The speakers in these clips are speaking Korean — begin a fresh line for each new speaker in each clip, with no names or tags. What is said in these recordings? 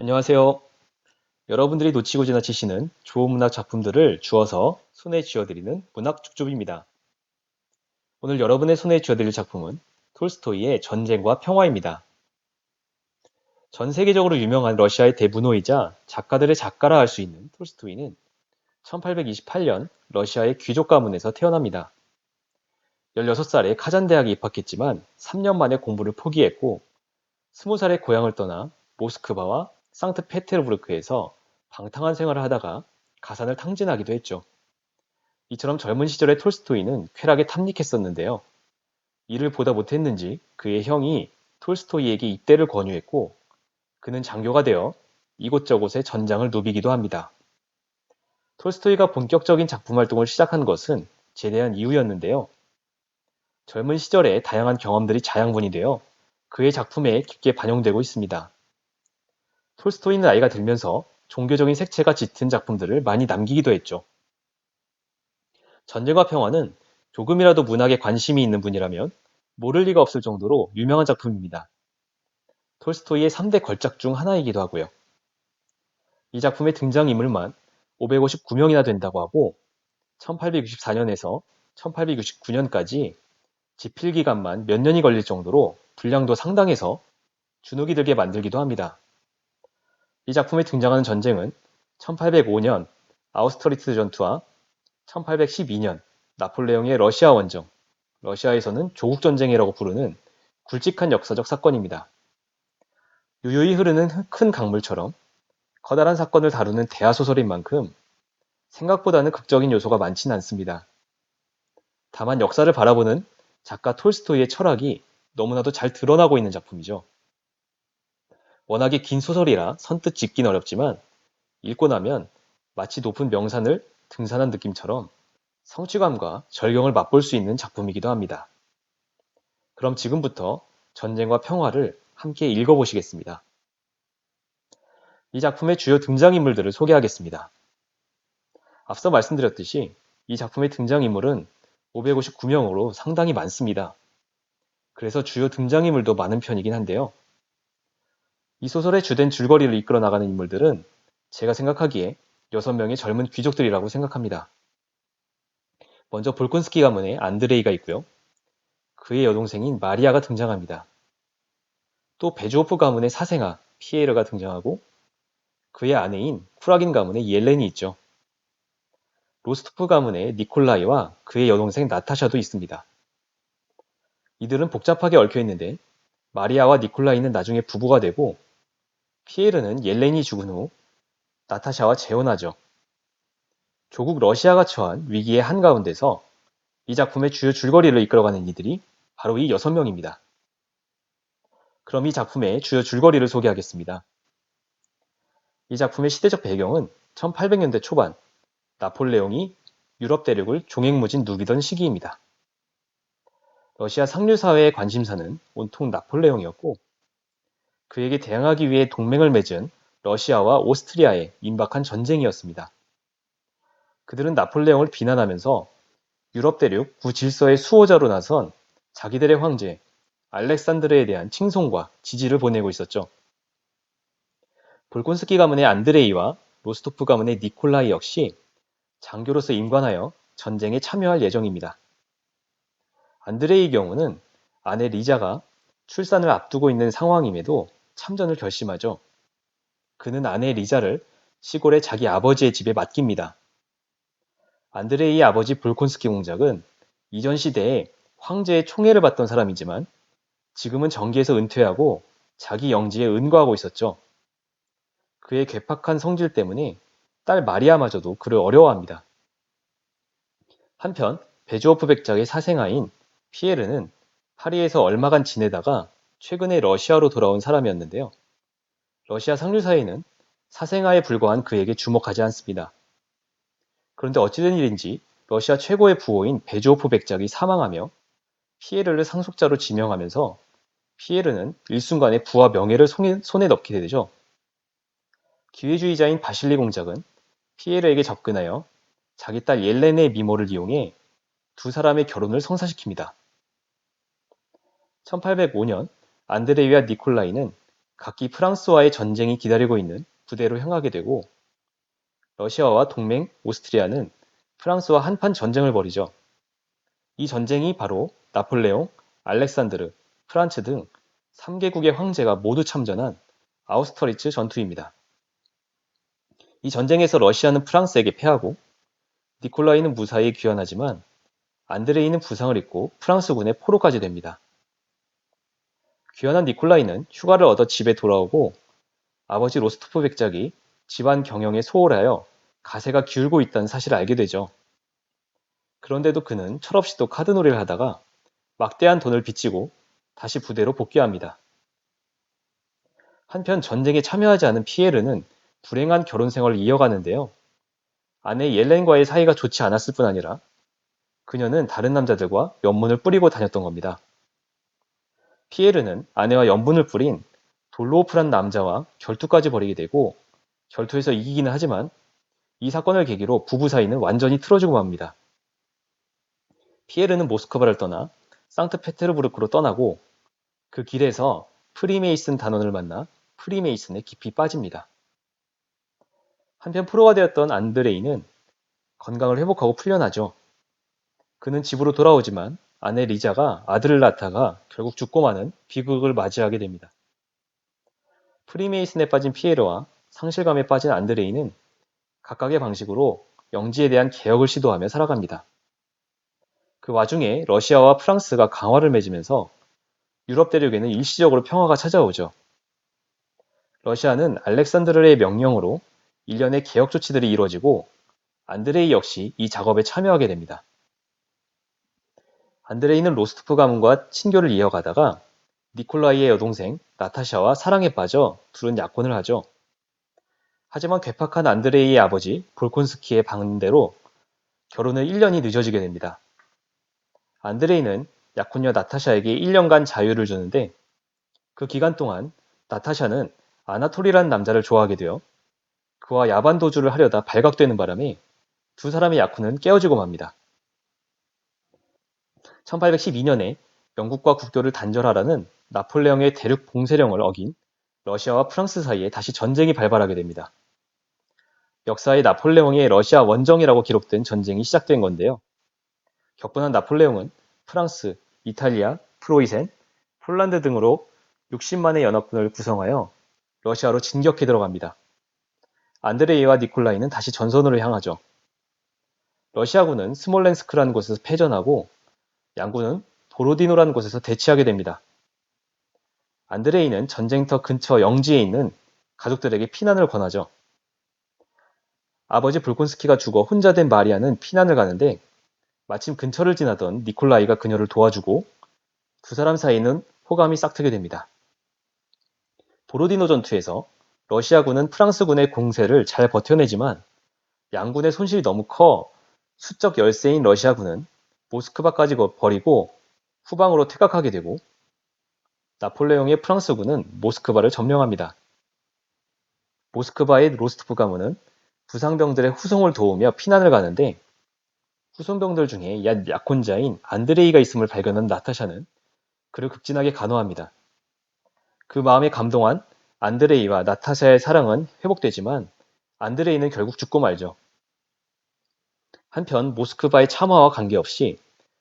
안녕하세요. 여러분들이 놓치고 지나치시는 좋은 문학 작품들을 주어서 손에 쥐어드리는 문학 축조입니다. 오늘 여러분의 손에 쥐어드릴 작품은 톨스토이의 전쟁과 평화입니다. 전 세계적으로 유명한 러시아의 대문호이자 작가들의 작가라 할 수 있는 톨스토이는 1828년 러시아의 귀족 가문에서 태어납니다. 16살에 카잔 대학에 입학했지만 3년 만에 공부를 포기했고 20살에 고향을 떠나 모스크바와 상트페테르부르크에서 방탕한 생활을 하다가 가산을 탕진하기도 했죠. 이처럼 젊은 시절의 톨스토이는 쾌락에 탐닉했었는데요. 이를 보다 못했는지 그의 형이 톨스토이에게 입대를 권유했고 그는 장교가 되어 이곳저곳에 전장을 누비기도 합니다. 톨스토이가 본격적인 작품 활동을 시작한 것은 제대한 이후였는데요. 젊은 시절에 다양한 경험들이 자양분이 되어 그의 작품에 깊게 반영되고 있습니다. 톨스토이는 나이가 들면서 종교적인 색채가 짙은 작품들을 많이 남기기도 했죠. 전쟁과 평화는 조금이라도 문학에 관심이 있는 분이라면 모를 리가 없을 정도로 유명한 작품입니다. 톨스토이의 3대 걸작 중 하나이기도 하고요. 이 작품의 등장인물만 559명이나 된다고 하고 1864년에서 1869년까지 집필 기간만 몇 년이 걸릴 정도로 분량도 상당해서 주눅이 들게 만들기도 합니다. 이 작품에 등장하는 전쟁은 1805년 아우스터리츠 전투와 1812년 나폴레옹의 러시아 원정, 러시아에서는 조국전쟁이라고 부르는 굵직한 역사적 사건입니다. 유유히 흐르는 큰 강물처럼 커다란 사건을 다루는 대하소설인 만큼 생각보다는 극적인 요소가 많지는 않습니다. 다만 역사를 바라보는 작가 톨스토이의 철학이 너무나도 잘 드러나고 있는 작품이죠. 워낙에 긴 소설이라 선뜻 짚긴 어렵지만 읽고 나면 마치 높은 명산을 등산한 느낌처럼 성취감과 절경을 맛볼 수 있는 작품이기도 합니다. 그럼 지금부터 전쟁과 평화를 함께 읽어보시겠습니다. 이 작품의 주요 등장인물들을 소개하겠습니다. 앞서 말씀드렸듯이 이 작품의 등장인물은 559명으로 상당히 많습니다. 그래서 주요 등장인물도 많은 편이긴 한데요. 이 소설의 주된 줄거리를 이끌어 나가는 인물들은 제가 생각하기에 6명의 젊은 귀족들이라고 생각합니다. 먼저 볼콘스키 가문의 안드레이가 있고요. 그의 여동생인 마리아가 등장합니다. 또 베주오프 가문의 사생아 피에르가 등장하고 그의 아내인 쿠라긴 가문의 옐렌이 있죠. 로스토프 가문의 니콜라이와 그의 여동생 나타샤도 있습니다. 이들은 복잡하게 얽혀 있는데 마리아와 니콜라이는 나중에 부부가 되고 피에르는 옐렌이 죽은 후 나타샤와 재혼하죠. 조국 러시아가 처한 위기의 한가운데서 이 작품의 주요 줄거리를 이끌어가는 이들이 바로 이 6명입니다. 그럼 이 작품의 주요 줄거리를 소개하겠습니다. 이 작품의 시대적 배경은 1800년대 초반 나폴레옹이 유럽 대륙을 종횡무진 누비던 시기입니다. 러시아 상류사회의 관심사는 온통 나폴레옹이었고 그에게 대항하기 위해 동맹을 맺은 러시아와 오스트리아의 임박한 전쟁이었습니다. 그들은 나폴레옹을 비난하면서 유럽 대륙 구질서의 수호자로 나선 자기들의 황제 알렉산드르에 대한 칭송과 지지를 보내고 있었죠. 볼콘스키 가문의 안드레이와 로스토프 가문의 니콜라이 역시 장교로서 임관하여 전쟁에 참여할 예정입니다. 안드레이의 경우는 아내 리자가 출산을 앞두고 있는 상황임에도 참전을 결심하죠. 그는 아내 리자를 시골의 자기 아버지의 집에 맡깁니다. 안드레이의 아버지 볼콘스키 공작은 이전 시대에 황제의 총애를 받던 사람이지만 지금은 정계에서 은퇴하고 자기 영지에 은거하고 있었죠. 그의 괴팍한 성질 때문에 딸 마리아마저도 그를 어려워합니다. 한편 베주오프 백작의 사생아인 피에르는 파리에서 얼마간 지내다가 최근에 러시아로 돌아온 사람이었는데요. 러시아 상류사회는 사생아에 불과한 그에게 주목하지 않습니다. 그런데 어찌된 일인지 러시아 최고의 부호인 베주오프 백작이 사망하며 피에르를 상속자로 지명하면서 피에르는 일순간에 부와 명예를 손에 넣게 되죠. 기회주의자인 바실리 공작은 피에르에게 접근하여 자기 딸 옐렌의 미모를 이용해 두 사람의 결혼을 성사시킵니다. 1805년 안드레이와 니콜라이는 각기 프랑스와의 전쟁이 기다리고 있는 부대로 향하게 되고 러시아와 동맹 오스트리아는 프랑스와 한판 전쟁을 벌이죠. 이 전쟁이 바로 나폴레옹, 알렉산드르, 프란츠 등 3개국의 황제가 모두 참전한 아우스터리츠 전투입니다. 이 전쟁에서 러시아는 프랑스에게 패하고 니콜라이는 무사히 귀환하지만 안드레이는 부상을 입고 프랑스군의 포로까지 됩니다. 귀환한 니콜라이는 휴가를 얻어 집에 돌아오고 아버지 로스토프 백작이 집안 경영에 소홀하여 가세가 기울고 있다는 사실을 알게 되죠. 그런데도 그는 철없이도 카드놀이를 하다가 막대한 돈을 빚지고 다시 부대로 복귀합니다. 한편 전쟁에 참여하지 않은 피에르는 불행한 결혼 생활을 이어가는데요. 아내 옐렌과의 사이가 좋지 않았을 뿐 아니라 그녀는 다른 남자들과 연문을 뿌리고 다녔던 겁니다. 피에르는 아내와 연분을 뿌린 돌로프란 남자와 결투까지 벌이게 되고 결투에서 이기기는 하지만 이 사건을 계기로 부부 사이는 완전히 틀어지고 맙니다. 피에르는 모스크바를 떠나 상트페테르부르크로 떠나고 그 길에서 프리메이슨 단원을 만나 프리메이슨에 깊이 빠집니다. 한편 프로가 되었던 안드레이는 건강을 회복하고 풀려나죠. 그는 집으로 돌아오지만 아내 리자가 아들을 낳다가 결국 죽고 마는 비극을 맞이하게 됩니다. 프리메이슨에 빠진 피에르와 상실감에 빠진 안드레이는 각각의 방식으로 영지에 대한 개혁을 시도하며 살아갑니다. 그 와중에 러시아와 프랑스가 강화를 맺으면서 유럽 대륙에는 일시적으로 평화가 찾아오죠. 러시아는 알렉산드르의 명령으로 일련의 개혁 조치들이 이루어지고 안드레이 역시 이 작업에 참여하게 됩니다. 안드레이는 로스토프 가문과 친교를 이어가다가 니콜라이의 여동생 나타샤와 사랑에 빠져 둘은 약혼을 하죠. 하지만 괴팍한 안드레이의 아버지 볼콘스키의 반대로 결혼을 1년이 늦어지게 됩니다. 안드레이는 약혼녀 나타샤에게 1년간 자유를 주는데 그 기간 동안 나타샤는 아나톨이라는 남자를 좋아하게 되어 그와 야반 도주를 하려다 발각되는 바람에 두 사람의 약혼은 깨어지고 맙니다. 1812년에 영국과 국교를 단절하라는 나폴레옹의 대륙 봉쇄령을 어긴 러시아와 프랑스 사이에 다시 전쟁이 발발하게 됩니다. 역사에 나폴레옹의 러시아 원정이라고 기록된 전쟁이 시작된 건데요. 격분한 나폴레옹은 프랑스, 이탈리아, 프로이센, 폴란드 등으로 60만의 연합군을 구성하여 러시아로 진격해 들어갑니다. 안드레이와 니콜라이는 다시 전선으로 향하죠. 러시아군은 스몰렌스크라는 곳에서 패전하고 양군은 보로디노라는 곳에서 대치하게 됩니다. 안드레이는 전쟁터 근처 영지에 있는 가족들에게 피난을 권하죠. 아버지 볼콘스키가 죽어 혼자 된 마리아는 피난을 가는데 마침 근처를 지나던 니콜라이가 그녀를 도와주고 두 사람 사이는 호감이 싹트게 됩니다. 보로디노 전투에서 러시아군은 프랑스군의 공세를 잘 버텨내지만 양군의 손실이 너무 커 수적 열세인 러시아군은 모스크바까지 버리고 후방으로 퇴각하게 되고 나폴레옹의 프랑스군은 모스크바를 점령합니다. 모스크바의 로스토프 가문은 부상병들의 후송을 도우며 피난을 가는데 후송병들 중에 약혼자인 안드레이가 있음을 발견한 나타샤는 그를 극진하게 간호합니다. 그 마음에 감동한 안드레이와 나타샤의 사랑은 회복되지만 안드레이는 결국 죽고 말죠. 한편 모스크바의 참화와 관계없이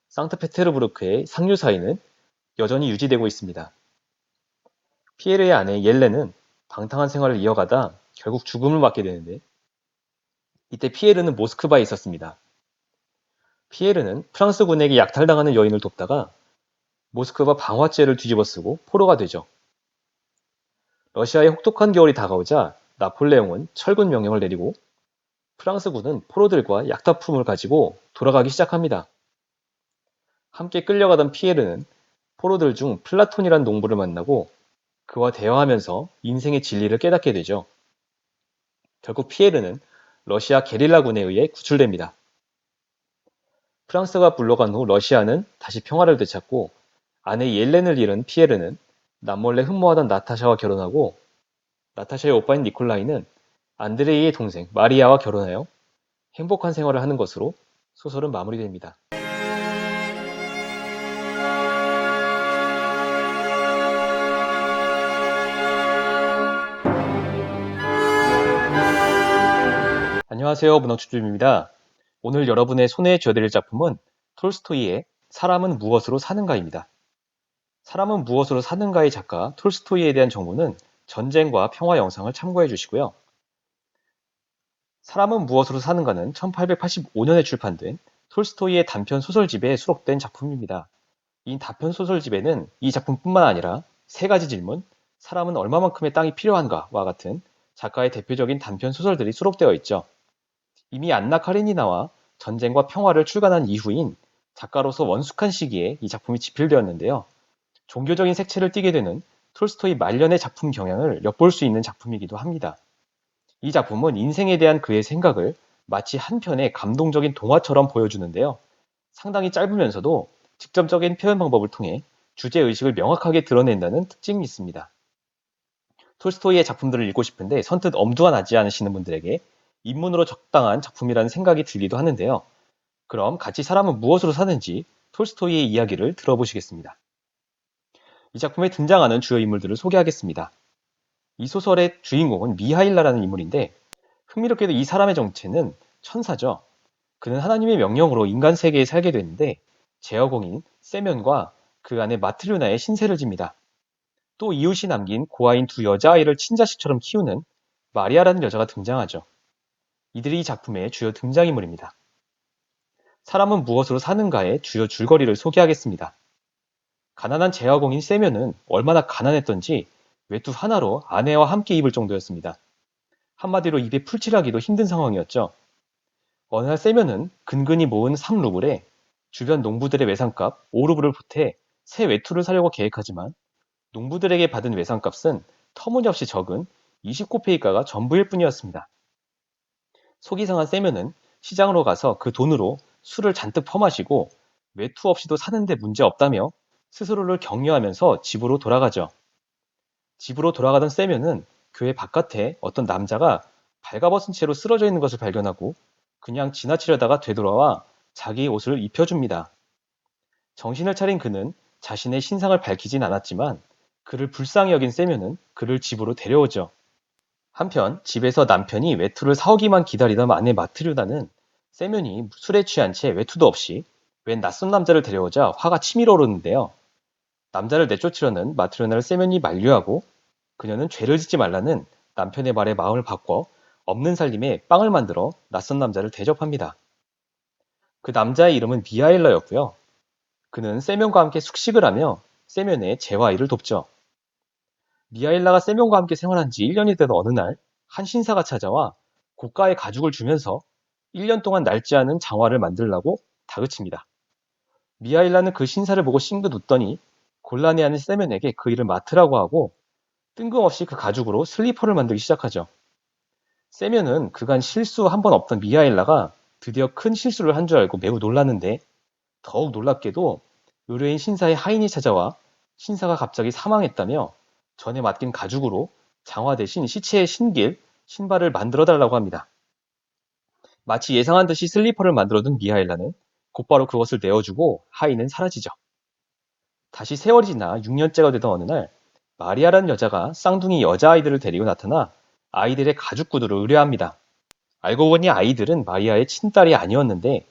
상트페테르부르크의 상류 사이는 여전히 유지되고 있습니다. 피에르의 아내 옐렌은 방탕한 생활을 이어가다 결국 죽음을 맞게 되는데 이때 피에르는 모스크바에 있었습니다. 피에르는 프랑스군에게 약탈당하는 여인을 돕다가 모스크바 방화죄를 뒤집어쓰고 포로가 되죠. 러시아의 혹독한 겨울이 다가오자 나폴레옹은 철군 명령을 내리고 프랑스군은 포로들과 약탈품을 가지고 돌아가기 시작합니다. 함께 끌려가던 피에르는 포로들 중 플라톤이란 농부를 만나고 그와 대화하면서 인생의 진리를 깨닫게 되죠. 결국 피에르는 러시아 게릴라군에 의해 구출됩니다. 프랑스가 물러간 후 러시아는 다시 평화를 되찾고 아내 옐렌을 잃은 피에르는 남몰래 흠모하던 나타샤와 결혼하고 나타샤의 오빠인 니콜라이는 안드레이의 동생 마리아와 결혼하여 행복한 생활을 하는 것으로 소설은 마무리됩니다. 안녕하세요. 문화추주입니다. 오늘 여러분의 손에 쥐어드릴 작품은 톨스토이의 사람은 무엇으로 사는가입니다. 사람은 무엇으로 사는가의 작가 톨스토이에 대한 정보는 전쟁과 평화 영상을 참고해 주시고요. 사람은 무엇으로 사는가는 1885년에 출판된 톨스토이의 단편 소설집에 수록된 작품입니다. 이 단편 소설집에는 이 작품뿐만 아니라 세 가지 질문, 사람은 얼마만큼의 땅이 필요한가와 같은 작가의 대표적인 단편 소설들이 수록되어 있죠. 이미 안나 카레니나와 전쟁과 평화를 출간한 이후인 작가로서 원숙한 시기에 이 작품이 집필되었는데요. 종교적인 색채를 띠게 되는 톨스토이 말년의 작품 경향을 엿볼 수 있는 작품이기도 합니다. 이 작품은 인생에 대한 그의 생각을 마치 한 편의 감동적인 동화처럼 보여주는데요. 상당히 짧으면서도 직접적인 표현 방법을 통해 주제의식을 명확하게 드러낸다는 특징이 있습니다. 톨스토이의 작품들을 읽고 싶은데 선뜻 엄두가 나지 않으시는 분들에게 입문으로 적당한 작품이라는 생각이 들기도 하는데요. 그럼 같이 사람은 무엇으로 사는지 톨스토이의 이야기를 들어보시겠습니다. 이 작품에 등장하는 주요 인물들을 소개하겠습니다. 이 소설의 주인공은 미하일라라는 인물인데 흥미롭게도 이 사람의 정체는 천사죠. 그는 하나님의 명령으로 인간 세계에 살게 되는데 제어공인 세면과 그 아내 마트류나의 신세를 집니다. 또 이웃이 남긴 고아인 두 여자아이를 친자식처럼 키우는 마리아라는 여자가 등장하죠. 이들이 이 작품의 주요 등장인물입니다. 사람은 무엇으로 사는가의 주요 줄거리를 소개하겠습니다. 가난한 제화공인 세면은 얼마나 가난했던지 외투 하나로 아내와 함께 입을 정도였습니다. 한마디로 입에 풀칠하기도 힘든 상황이었죠. 어느 날 세면은 근근히 모은 3루블에 주변 농부들의 외상값 5루블을 보태 새 외투를 사려고 계획하지만 농부들에게 받은 외상값은 터무니없이 적은 29페이가가 전부일 뿐이었습니다. 속이 상한 세면은 시장으로 가서 그 돈으로 술을 잔뜩 퍼마시고 외투 없이도 사는데 문제 없다며 스스로를 격려하면서 집으로 돌아가죠. 집으로 돌아가던 세면은 교회 바깥에 어떤 남자가 발가벗은 채로 쓰러져 있는 것을 발견하고 그냥 지나치려다가 되돌아와 자기 옷을 입혀줍니다. 정신을 차린 그는 자신의 신상을 밝히진 않았지만 그를 불쌍히 여긴 세면은 그를 집으로 데려오죠. 한편 집에서 남편이 외투를 사오기만 기다리던 아내 마트류나는 세면이 술에 취한 채 외투도 없이 웬 낯선 남자를 데려오자 화가 치밀어 오르는데요. 남자를 내쫓으려는 마트류나를 세면이 만류하고 그녀는 죄를 짓지 말라는 남편의 말에 마음을 바꿔 없는 살림에 빵을 만들어 낯선 남자를 대접합니다. 그 남자의 이름은 미하일러였고요. 그는 세면과 함께 숙식을 하며 세면의 재화일을 돕죠. 미하일라가 세면과 함께 생활한 지 1년이 되던 어느 날 한 신사가 찾아와 고가의 가죽을 주면서 1년 동안 낡지 않은 장화를 만들라고 다그칩니다. 미하일라는 그 신사를 보고 싱긋 웃더니 곤란해하는 세면에게 그 일을 맡으라고 하고 뜬금없이 그 가죽으로 슬리퍼를 만들기 시작하죠. 세면은 그간 실수 한 번 없던 미하일라가 드디어 큰 실수를 한 줄 알고 매우 놀랐는데 더욱 놀랍게도 의뢰인 신사의 하인이 찾아와 신사가 갑자기 사망했다며 전에 맡긴 가죽으로 장화 대신 시체의 신길, 신발을 만들어 달라고 합니다. 마치 예상한 듯이 슬리퍼를 만들어둔 미하일라는 곧바로 그것을 내어주고 하인은 사라지죠. 다시 세월이 지나 6년째가 되던 어느 날 마리아라는 여자가 쌍둥이 여자아이들을 데리고 나타나 아이들의 가죽 구두를 의뢰합니다. 알고 보니 아이들은 마리아의 친딸이 아니었는데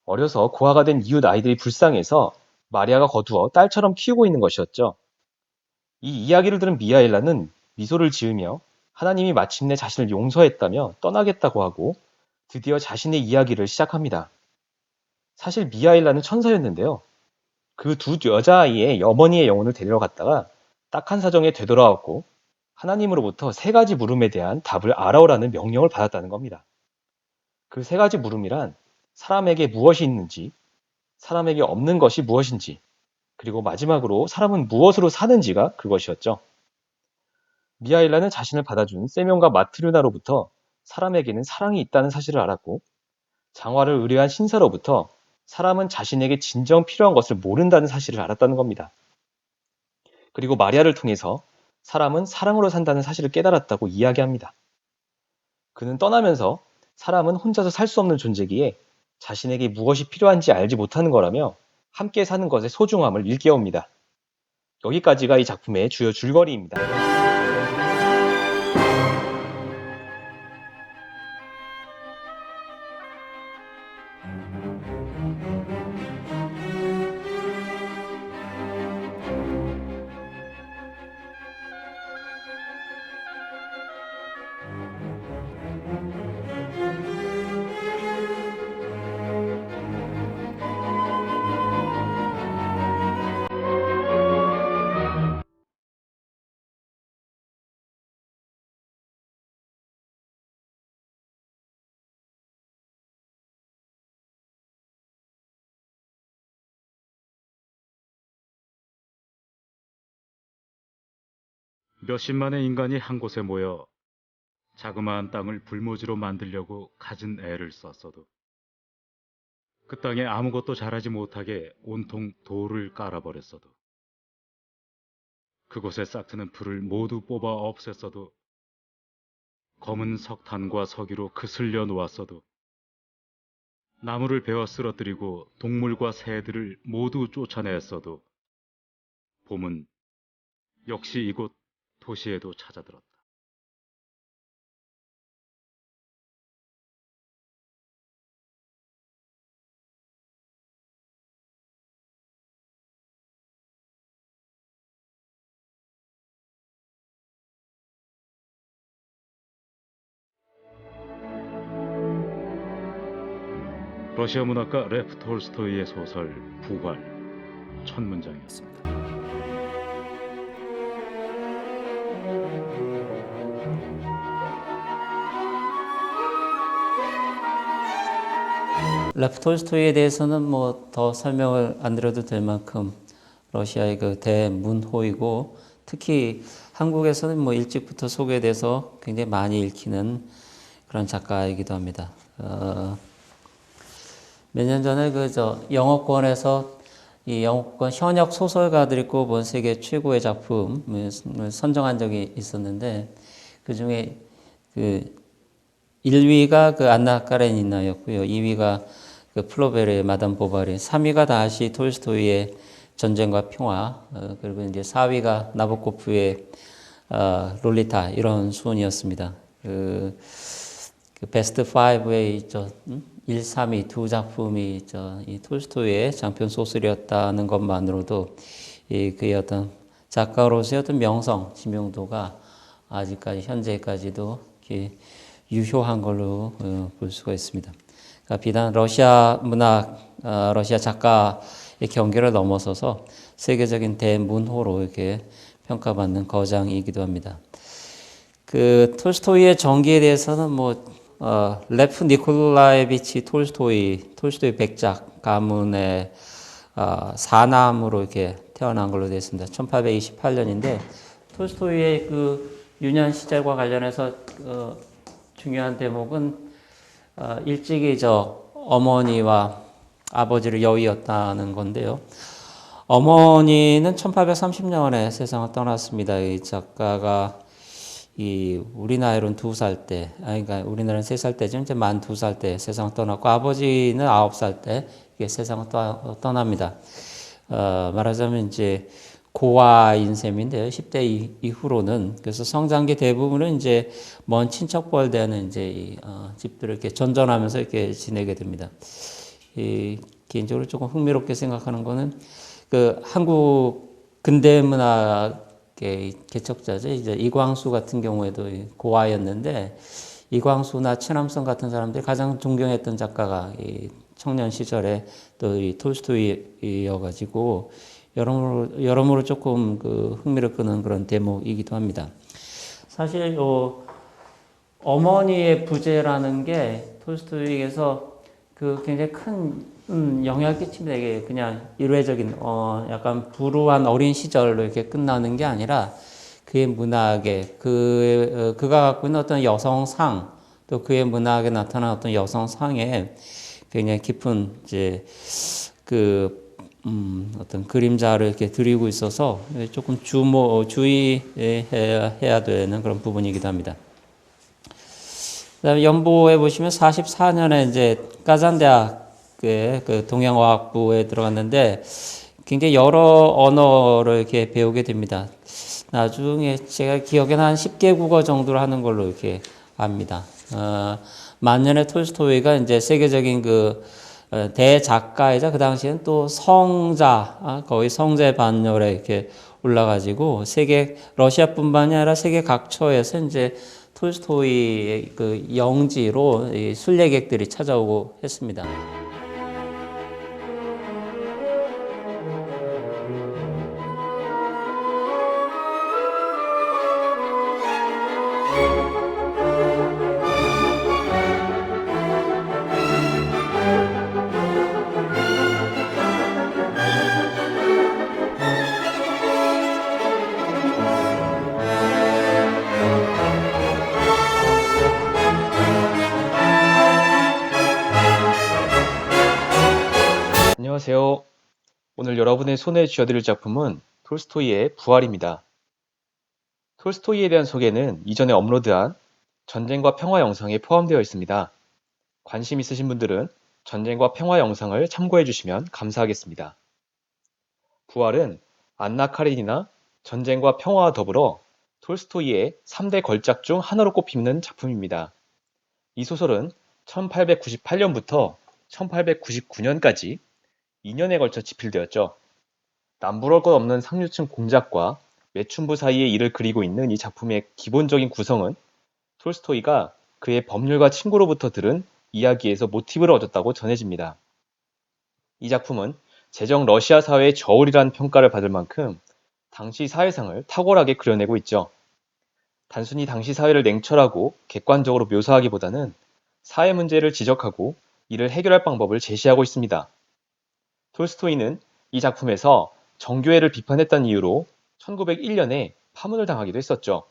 어려서 고아가 된 이웃 아이들이 불쌍해서 마리아가 거두어 딸처럼 키우고 있는 것이었죠. 이 이야기를 들은 미하일라는 미소를 지으며 하나님이 마침내 자신을 용서했다며 떠나겠다고 하고 드디어 자신의 이야기를 시작합니다. 사실 미하일라는 천사였는데요. 그 두 여자아이의 어머니의 영혼을 데리러 갔다가 딱한 사정에 되돌아왔고 하나님으로부터 세 가지 물음에 대한 답을 알아오라는 명령을 받았다는 겁니다. 그 세 가지 물음이란 사람에게 무엇이 있는지, 사람에게 없는 것이 무엇인지, 그리고 마지막으로 사람은 무엇으로 사는지가 그것이었죠. 미하일라는 자신을 받아준 세면과 마트류나로부터 사람에게는 사랑이 있다는 사실을 알았고 장화를 의뢰한 신사로부터 사람은 자신에게 진정 필요한 것을 모른다는 사실을 알았다는 겁니다. 그리고 마리아를 통해서 사람은 사랑으로 산다는 사실을 깨달았다고 이야기합니다. 그는 떠나면서 사람은 혼자서 살 수 없는 존재기에 자신에게 무엇이 필요한지 알지 못하는 거라며 함께 사는 것의 소중함을 일깨웁니다. 여기까지가 이 작품의 주요 줄거리입니다.
몇십만의 인간이 한 곳에 모여 자그마한 땅을 불모지로 만들려고 갖은 애를 썼어도 그 땅에 아무것도 자라지 못하게 온통 돌을 깔아버렸어도 그곳에 싹트는 풀을 모두 뽑아 없앴어도 검은 석탄과 석유로 그슬려 놓았어도 나무를 베어 쓰러뜨리고 동물과 새들을 모두 쫓아냈어도 봄은 역시 이곳 도시에도 찾아들었다. 러시아 문학가 레프 톨스토이의 소설 부활 첫 문장이었습니다.
레프 톨스토이에 대해서는 뭐 더 설명을 안 드려도 될 만큼 러시아의 그 대문호이고 특히 한국에서는 뭐 일찍부터 소개돼서 굉장히 많이 읽히는 그런 작가이기도 합니다. 몇 년 전에 영어권에서 이 영어권 현역 소설가들이 꼽은 세계 최고의 작품을 선정한 적이 있었는데 그 중에 그 1위가 그 안나 까레니나였고요. 2위가 그 플로베르의 마담 보바리, 3위가 다시 톨스토이의 전쟁과 평화, 그리고 이제 4위가 나보코프의 롤리타 이런 순이었습니다. 그 베스트 5에 있죠. 1, 3위 두 작품이 있죠. 이 톨스토이의 장편 소설이었다는 것만으로도 그의 어떤 작가로서의 어떤 명성, 지명도가 아직까지 현재까지도 이렇게 유효한 걸로 볼 수가 있습니다. 그러니까 비단 러시아 문학, 러시아 작가의 경계를 넘어서서 세계적인 대문호로 이렇게 평가받는 거장이기도 합니다. 그 톨스토이의 전기에 대해서는 레프 니콜라예비치 톨스토이 백작 가문의 사남으로 이렇게 태어난 걸로 되어 있습니다. 1828년인데 톨스토이의 그 유년 시절과 관련해서 중요한 대목은 일찍이 어머니와 아버지를 여의었다는 건데요. 어머니는 1830년에 세상을 떠났습니다. 이 작가가 우리 나이로는 2살 때, 그러니까 우리나라는 3살 때죠. 이제 만 2살 때 세상을 떠났고 아버지는 9살 때 세상을 떠납니다. 말하자면 이제 고아인 셈인데요. 10대 이후로는 그래서 성장기 대부분은 이제 먼 친척벌 되는 이제 집들을 이렇게 전전하면서 이렇게 지내게 됩니다. 개인적으로 조금 흥미롭게 생각하는 거는 그 한국 근대 문학의 개척자죠. 이제 이광수 같은 경우에도 고아였는데 이광수나 최남선 같은 사람들이 가장 존경했던 작가가 청년 시절에 또 이 톨스토이여가지고 여러모로 조금 그 흥미를 끄는 그런 대목이기도 합니다. 사실 어머니의 부재라는 게 톨스토이에서 그 굉장히 큰 영향을 끼칩니다. 이게 그냥 일회적인 약간 불우한 어린 시절로 이렇게 끝나는 게 아니라 그의 문학에 그가 갖고 있는 어떤 여성상 또 그의 문학에 나타난 어떤 여성상에 굉장히 깊은 이제 어떤 그림자를 이렇게 드리고 있어서 조금 주의해야 되는 그런 부분이기도 합니다. 그다음에 연보에 보시면 44년에 이제 까잔대학의 그 동양어학부에 들어갔는데 굉장히 여러 언어를 이렇게 배우게 됩니다. 나중에 제가 기억에는 한 10개 국어 정도를 하는 걸로 이렇게 압니다. 만년에 톨스토이가 이제 세계적인 대작가이자 그 당시에는 또 성자, 거의 성제 반열에 이렇게 올라가지고 러시아뿐만이 아니라 세계 각처에서 이제 톨스토이의 그 영지로 순례객들이 찾아오고 했습니다.
안녕하세요. 오늘 여러분의 손에 쥐어드릴 작품은 톨스토이의 부활입니다. 톨스토이에 대한 소개는 이전에 업로드한 전쟁과 평화 영상에 포함되어 있습니다. 관심 있으신 분들은 전쟁과 평화 영상을 참고해 주시면 감사하겠습니다. 부활은 안나 카레니나 전쟁과 평화와 더불어 톨스토이의 3대 걸작 중 하나로 꼽히는 작품입니다. 이 소설은 1898년부터 1899년까지 2년에 걸쳐 집필되었죠. 남부러울 것 없는 상류층 공작과 매춘부 사이의 일을 그리고 있는 이 작품의 기본적인 구성은 톨스토이가 그의 법률가 친구로부터 들은 이야기에서 모티브를 얻었다고 전해집니다. 이 작품은 제정 러시아 사회의 저울이라는 평가를 받을 만큼 당시 사회상을 탁월하게 그려내고 있죠. 단순히 당시 사회를 냉철하고 객관적으로 묘사하기보다는 사회 문제를 지적하고 이를 해결할 방법을 제시하고 있습니다. 톨스토이는 이 작품에서 정교회를 비판했다는 이유로 1901년에 파문을 당하기도 했었죠.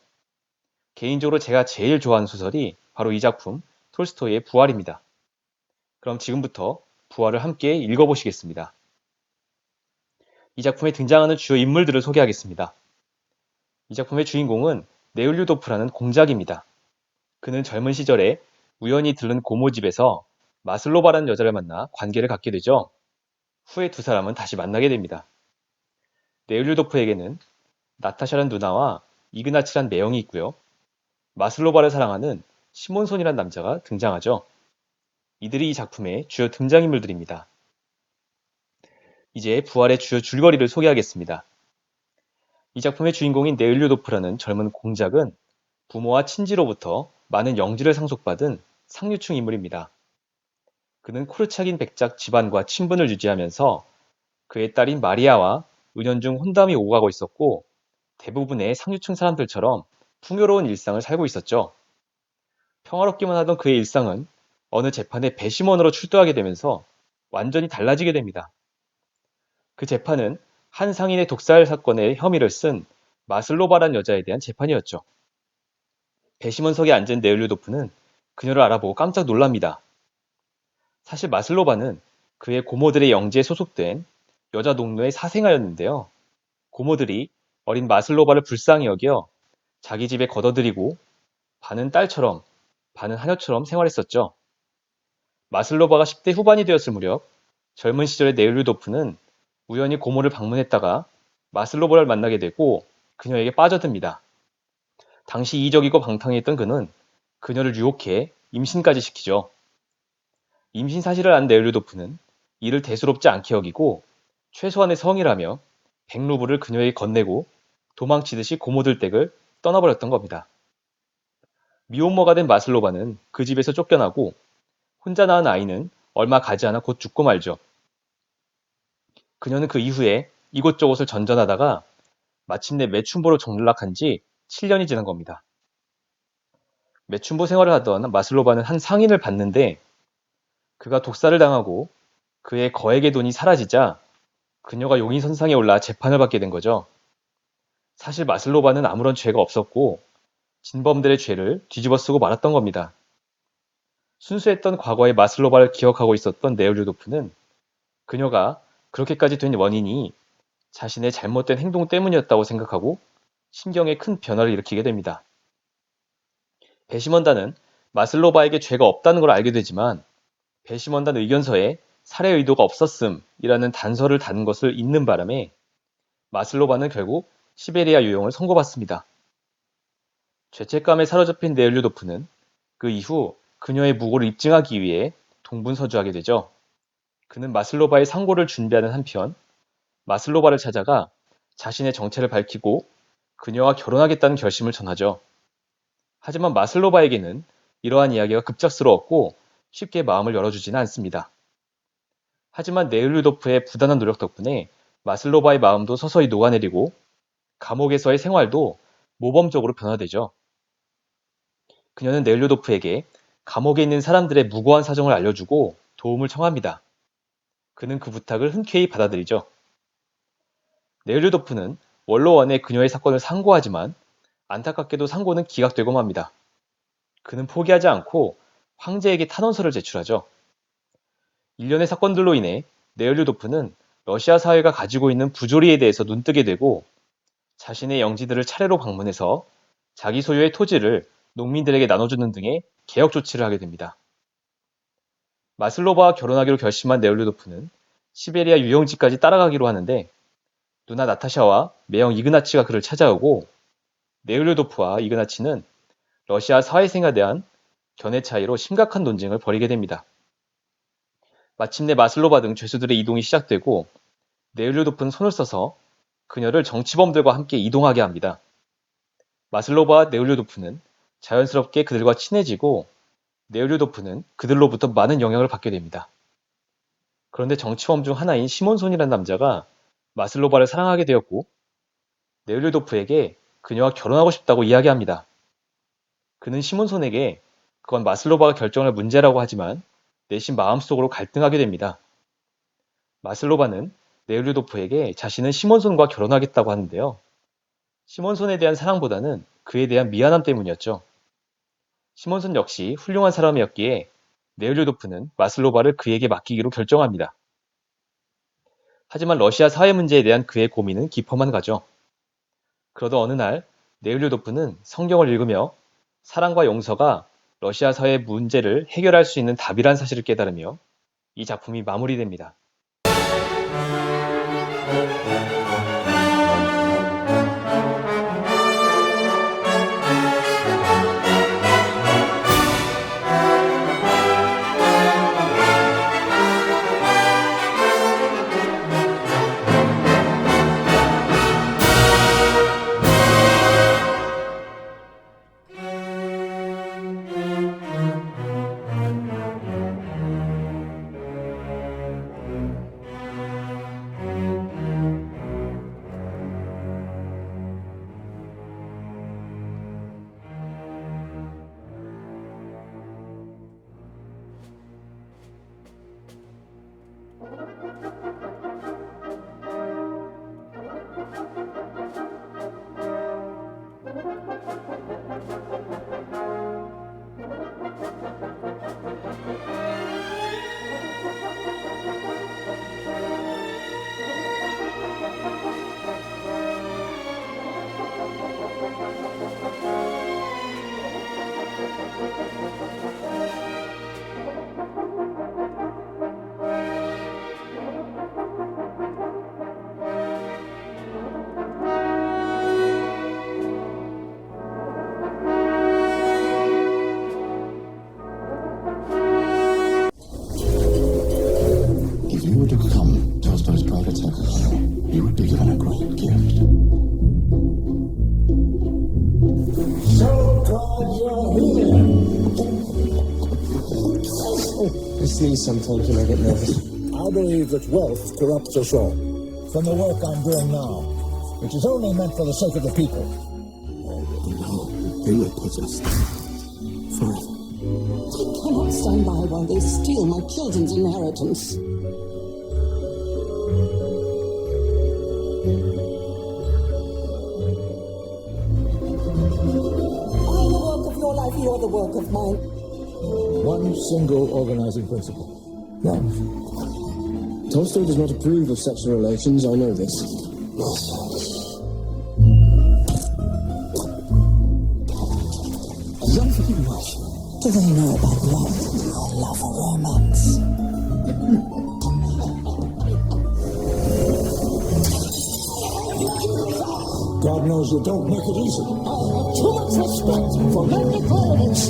개인적으로 제가 제일 좋아하는 소설이 바로 이 작품 톨스토이의 부활입니다. 그럼 지금부터 부활을 함께 읽어보시겠습니다. 이 작품에 등장하는 주요 인물들을 소개하겠습니다. 이 작품의 주인공은 네울류도프라는 공작입니다. 그는 젊은 시절에 우연히 들른 고모집에서 마슬로바라는 여자를 만나 관계를 갖게 되죠. 후에 두 사람은 다시 만나게 됩니다. 네울류도프에게는 나타샤란 누나와 이그나치란 매형이 있고요. 마슬로바를 사랑하는 시몬손이란 남자가 등장하죠. 이들이 이 작품의 주요 등장인물들입니다. 이제 부활의 주요 줄거리를 소개하겠습니다. 이 작품의 주인공인 네을류도프라는 젊은 공작은 부모와 친지로부터 많은 영지를 상속받은 상류층 인물입니다. 그는 코르차긴 백작 집안과 친분을 유지하면서 그의 딸인 마리아와 은연중 혼담이 오가고 있었고 대부분의 상류층 사람들처럼 풍요로운 일상을 살고 있었죠. 평화롭기만 하던 그의 일상은 어느 재판에 배심원으로 출두하게 되면서 완전히 달라지게 됩니다. 그 재판은 한 상인의 독살 사건의 혐의를 쓴 마슬로바란 여자에 대한 재판이었죠. 배심원석에 앉은 네울류도프는 그녀를 알아보고 깜짝 놀랍니다. 사실 마슬로바는 그의 고모들의 영지에 소속된 여자 농노의 사생아였는데요. 고모들이 어린 마슬로바를 불쌍히 여겨 자기 집에 걷어들이고 반은 딸처럼 반은 하녀처럼 생활했었죠. 마슬로바가 10대 후반이 되었을 무렵 젊은 시절의 네울류도프는 우연히 고모를 방문했다가 마슬로바를 만나게 되고 그녀에게 빠져듭니다. 당시 이적이고 방탕했던 그는 그녀를 유혹해 임신까지 시키죠. 임신 사실을 안 네울류도프는 이를 대수롭지 않게 여기고 최소한의 성이라며 100루블을 그녀에게 건네고 도망치듯이 고모들 댁을 떠나버렸던 겁니다. 미혼모가 된 마슬로바는 그 집에서 쫓겨나고 혼자 낳은 아이는 얼마 가지 않아 곧 죽고 말죠. 그녀는 그 이후에 이곳저곳을 전전하다가 마침내 매춘부로 전락한 지 7년이 지난 겁니다. 매춘부 생활을 하던 마슬로바는 한 상인을 봤는데 그가 독살을 당하고 그의 거액의 돈이 사라지자 그녀가 용의선상에 올라 재판을 받게 된 거죠. 사실 마슬로바는 아무런 죄가 없었고 진범들의 죄를 뒤집어쓰고 말았던 겁니다. 순수했던 과거의 마슬로바를 기억하고 있었던 네올류도프는 그녀가 그렇게까지 된 원인이 자신의 잘못된 행동 때문이었다고 생각하고 심경에 큰 변화를 일으키게 됩니다. 배심원단은 마슬로바에게 죄가 없다는 걸 알게 되지만 배심원단 의견서에 살해 의도가 없었음이라는 단서를 단 것을 잊는 바람에 마슬로바는 결국 시베리아 유형을 선고받습니다. 죄책감에 사로잡힌 네올류도프는 그 이후 그녀의 무고를 입증하기 위해 동분서주하게 되죠. 그는 마슬로바의 상고를 준비하는 한편 마슬로바를 찾아가 자신의 정체를 밝히고 그녀와 결혼하겠다는 결심을 전하죠. 하지만 마슬로바에게는 이러한 이야기가 급작스러웠고 쉽게 마음을 열어주지는 않습니다. 하지만 네울류도프의 부단한 노력 덕분에 마슬로바의 마음도 서서히 녹아내리고 감옥에서의 생활도 모범적으로 변화되죠. 그녀는 네울류도프에게 감옥에 있는 사람들의 무고한 사정을 알려주고 도움을 청합니다. 그는 그 부탁을 흔쾌히 받아들이죠. 네울류도프는 원로원에 그녀의 사건을 상고하지만 안타깝게도 상고는 기각되고 맙니다. 그는 포기하지 않고 황제에게 탄원서를 제출하죠. 일련의 사건들로 인해 네올류도프는 러시아 사회가 가지고 있는 부조리에 대해서 눈뜨게 되고 자신의 영지들을 차례로 방문해서 자기 소유의 토지를 농민들에게 나눠주는 등의 개혁 조치를 하게 됩니다. 마슬로바와 결혼하기로 결심한 네올류도프는 시베리아 유영지까지 따라가기로 하는데 누나 나타샤와 매형 이그나치가 그를 찾아오고 네올류도프와 이그나치는 러시아 사회생활에 대한 견해 차이로 심각한 논쟁을 벌이게 됩니다. 마침내 마슬로바 등 죄수들의 이동이 시작되고 네올류도프는 손을 써서 그녀를 정치범들과 함께 이동하게 합니다. 마슬로바와 네올류도프는 자연스럽게 그들과 친해지고 네올류도프는 그들로부터 많은 영향을 받게 됩니다. 그런데 정치범 중 하나인 시몬손이라는 남자가 마슬로바를 사랑하게 되었고 네올류도프에게 그녀와 결혼하고 싶다고 이야기합니다. 그는 시몬손에게 그건 마슬로바가 결정할 문제라고 하지만 내심 마음속으로 갈등하게 됩니다. 마슬로바는 네올류도프에게 자신은 시몬손과 결혼하겠다고 하는데요. 시몬손에 대한 사랑보다는 그에 대한 미안함 때문이었죠. 시몬손 역시 훌륭한 사람이었기에 네올류도프는 마슬로바를 그에게 맡기기로 결정합니다. 하지만 러시아 사회 문제에 대한 그의 고민은 깊어만 가죠. 그러던 어느 날 네올류도프는 성경을 읽으며 사랑과 용서가 러시아 사회의 문제를 해결할 수 있는 답이란 사실을 깨달으며 이 작품이 마무리됩니다.
If you were to become Tolstoy's private secretary, you would be given a great gift. So glad you're here.
I sneeze sometimes when I get nervous.
I believe that wealth corrupts us all. From the work I'm doing now, which is only meant for the sake of the people. No, they will possess them forever.
I cannot stand by while they steal my children's inheritance. I'm the work of your life, you're the work of mine.
One single organizing principle. Love.
Tolstoy does not approve of sexual relations, I know this.
Young people, do they know about love or love or romance?
God knows you don't make it easy.
I have too much respect for Lenny Kravitz.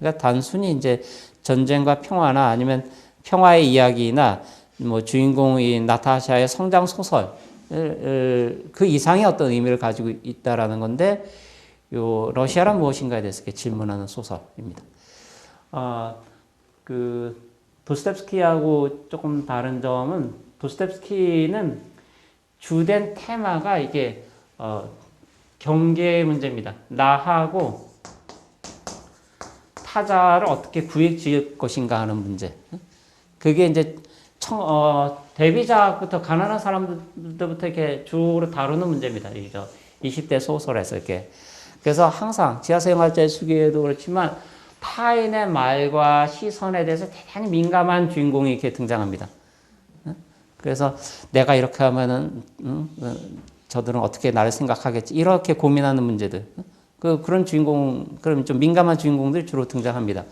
그러니까 단순히 이제 전쟁과 평화나 아니면 평화의 이야기나 뭐 주인공이 나타샤의 성장 소설 그 이상의 어떤 의미를 가지고 있다라는 건데 요 러시아란 무엇인가에 대해서 이렇게 질문하는 소설입니다. 그 도스토옙스키하고 조금 다른 점은 도스토옙스키는 주된 테마가 이게 경계 문제입니다. 나하고 타자를 어떻게 구획 지을 것인가 하는 문제. 그게 이제 데뷔작부터 가난한 사람들부터 이렇게 주로 다루는 문제입니다. 20대 소설에서 이렇게. 그래서 항상 지하생활자의 수기에도 그렇지만 타인의 말과 시선에 대해서 대단히 민감한 주인공이 이렇게 등장합니다. 그래서 내가 이렇게 하면은 저들은 어떻게 나를 생각하겠지 이렇게 고민하는 문제들. 그런 주인공, 그럼 좀 민감한 주인공들이 주로 등장합니다.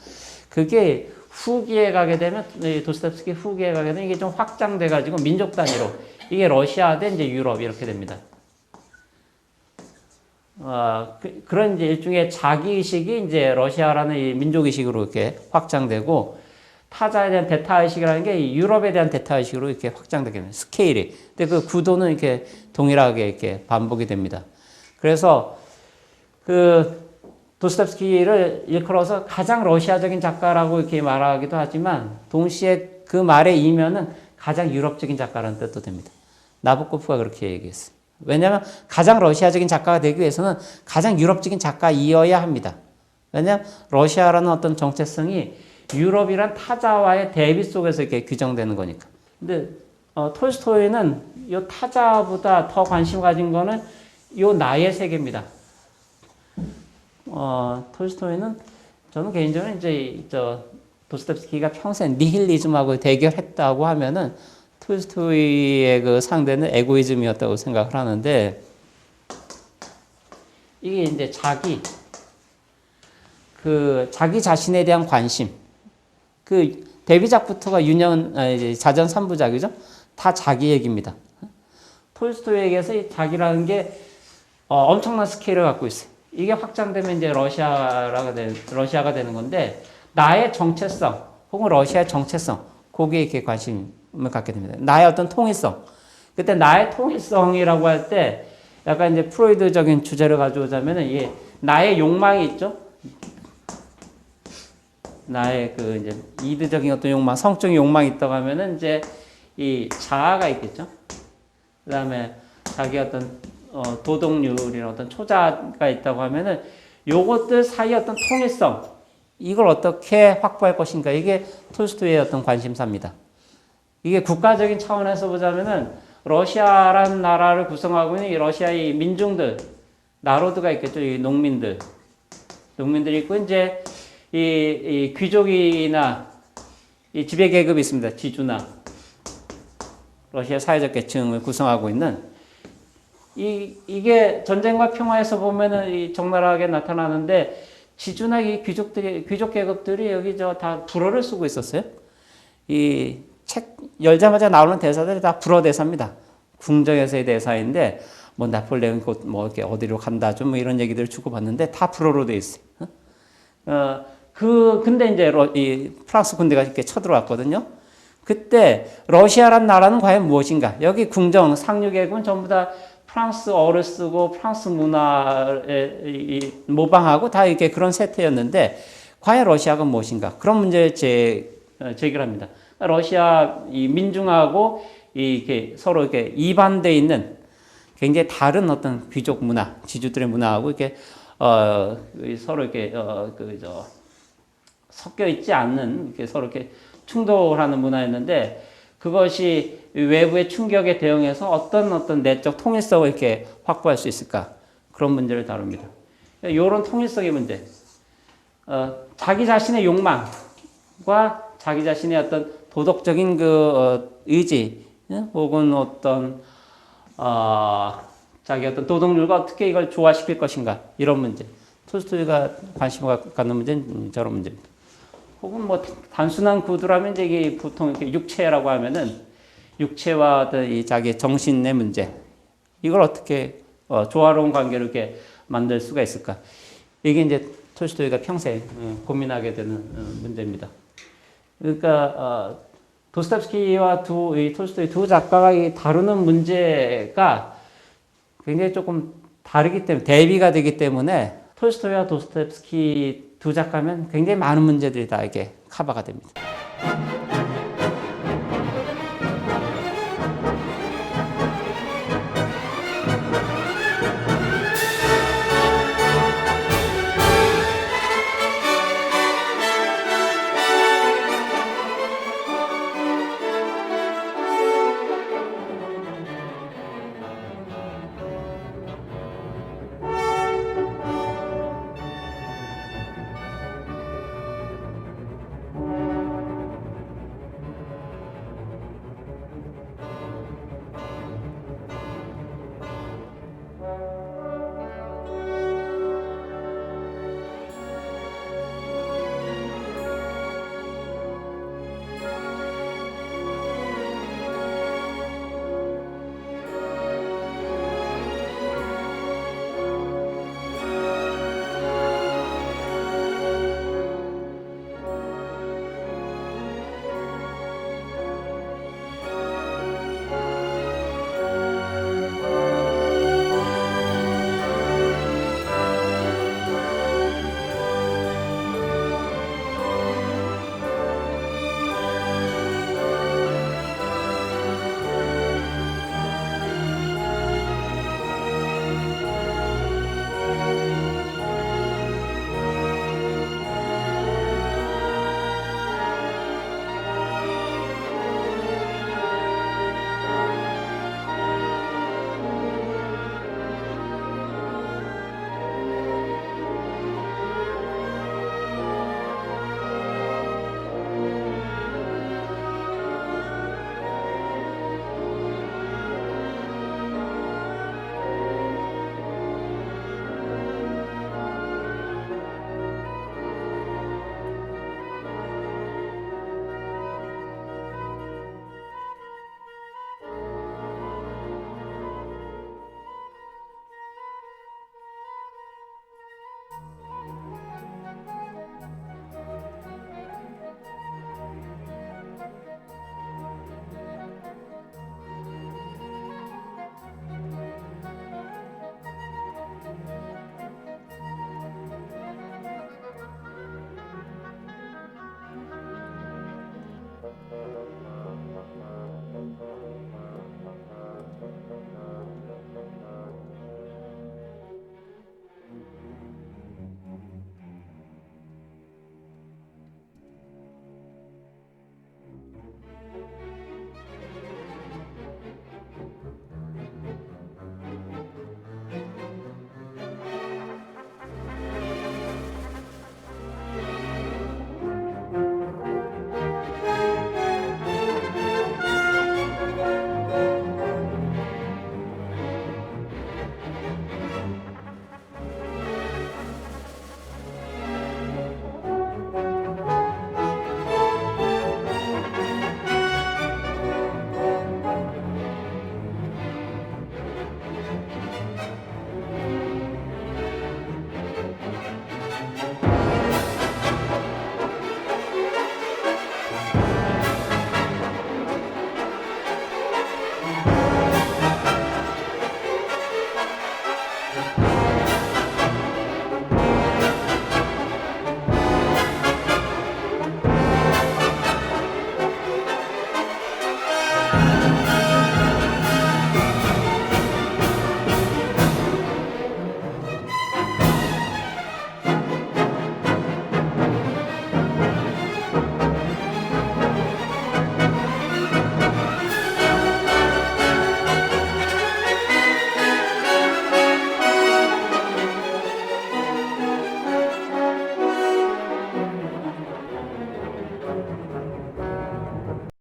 그게 후기에 가게 되면 도스토옙스키 후기에 가게 되면 이게 좀 확장돼 가지고 민족 단위로 이게 러시아 대 이제 유럽 이렇게 됩니다. 그런 이제 일종의 자기 의식이 이제 러시아라는 이 민족 의식으로 이렇게 확장되고 타자에 대한 대타 의식이라는 게 유럽에 대한 대타 의식으로 이렇게 확장되게 됩니다. 스케일이. 근데 그 구도는 이렇게 동일하게 이렇게 반복이 됩니다. 그래서 그 도스토옙스키를 일컬어서 가장 러시아적인 작가라고 이렇게 말하기도 하지만 동시에 그 말의 이면은 가장 유럽적인 작가라는 뜻도 됩니다. 나보코프가 그렇게 얘기했어요. 왜냐하면 가장 러시아적인 작가가 되기 위해서는 가장 유럽적인 작가이어야 합니다. 왜냐하면 러시아라는 어떤 정체성이 유럽이란 타자와의 대비 속에서 이렇게 규정되는 거니까. 근데 톨스토이는 이 타자보다 더 관심 가진 거는 이 나의 세계입니다. 톨스토이는 저는 개인적으로 이제 도스토옙스키가 평생 니힐리즘하고 대결했다고 하면은 톨스토이의 그 상대는 에고이즘이었다고 생각을 하는데 이게 이제 자기 자신에 대한 관심. 그 데뷔작부터가 자전 3부작이죠. 다 자기 얘기입니다. 톨스토이에게서 이 자기라는 게 엄청난 스케일을 갖고 있어요. 이게 확장되면 이제 러시아가 되는 건데 나의 정체성 혹은 러시아의 정체성 거기에 이렇게 관심을 갖게 됩니다. 나의 어떤 통일성. 그때 나의 통일성이라고 할 때 약간 이제 프로이드적인 주제를 가져오자면은 이 나의 욕망이 있죠. 나의 그 이제 이드적인 어떤 욕망, 성적인 욕망이 있다고 하면은 이제 이 자아가 있겠죠. 그다음에 자기 어떤 도덕률이나 어떤 초자가 있다고 하면은 요것들 사이 어떤 통일성 이걸 어떻게 확보할 것인가 이게 톨스토이의 어떤 관심사입니다. 이게 국가적인 차원에서 보자면은 러시아라는 나라를 구성하고 있는 이 러시아의 민중들 나로드가 있겠죠. 이 농민들이 있고 이제 이 귀족이나 이 지배 계급이 있습니다. 지주나 러시아 사회적 계층을 구성하고 있는 이게 전쟁과 평화에서 보면은 이 적나라하게 나타나는데 지주나 이 귀족 계급들이 여기 다 불어를 쓰고 있었어요. 이 책 열자마자 나오는 대사들이 다 불어 대사입니다. 궁정에서의 대사인데 뭐 나폴레옹 곧 뭐 이렇게 어디로 간다 좀 뭐 이런 얘기들을 주고받는데 다 불어로 돼 있어요. 근데 이제 이 프랑스 군대가 이렇게 쳐들어왔거든요. 그때 러시아란 나라는 과연 무엇인가? 여기 궁정 상류계급은 전부 다 프랑스어를 쓰고 프랑스 문화에 모방하고 다 이렇게 그런 세태였는데 과연 러시아가 무엇인가? 그런 문제를 제기합니다. 러시아 이 민중하고 이렇게 서로 이렇게 이반돼 있는 굉장히 다른 어떤 귀족 문화, 지주들의 문화하고 이렇게 서로 이렇게 섞여 있지 않는 이렇게 서로 이렇게 충돌하는 문화였는데 그것이 외부의 충격에 대응해서 어떤 내적 통일성을 이렇게 확보할 수 있을까 그런 문제를 다룹니다. 이런 통일성의 문제, 자기 자신의 욕망과 자기 자신의 어떤 도덕적인 의지 혹은 자기 어떤 도덕률과 어떻게 이걸 조화시킬 것인가 이런 문제. 톨스토이가 관심을 갖는 문제는 저런 문제입니다. 혹은 뭐 단순한 구두라면 이게 보통 이렇게 육체라고 하면은 육체와 이 자기 정신의 문제 이걸 어떻게 조화로운 관계를 이렇게 만들 수가 있을까? 이게 이제 톨스토이가 평생 고민하게 되는 문제입니다. 그러니까 도스토옙스키와 이 톨스토이 두 작가가 다루는 문제가 굉장히 조금 다르기 때문에 대비가 되기 때문에 톨스토이와 도스토옙스키 두 작가면 굉장히 많은 문제들이 다 이게 커버가 됩니다.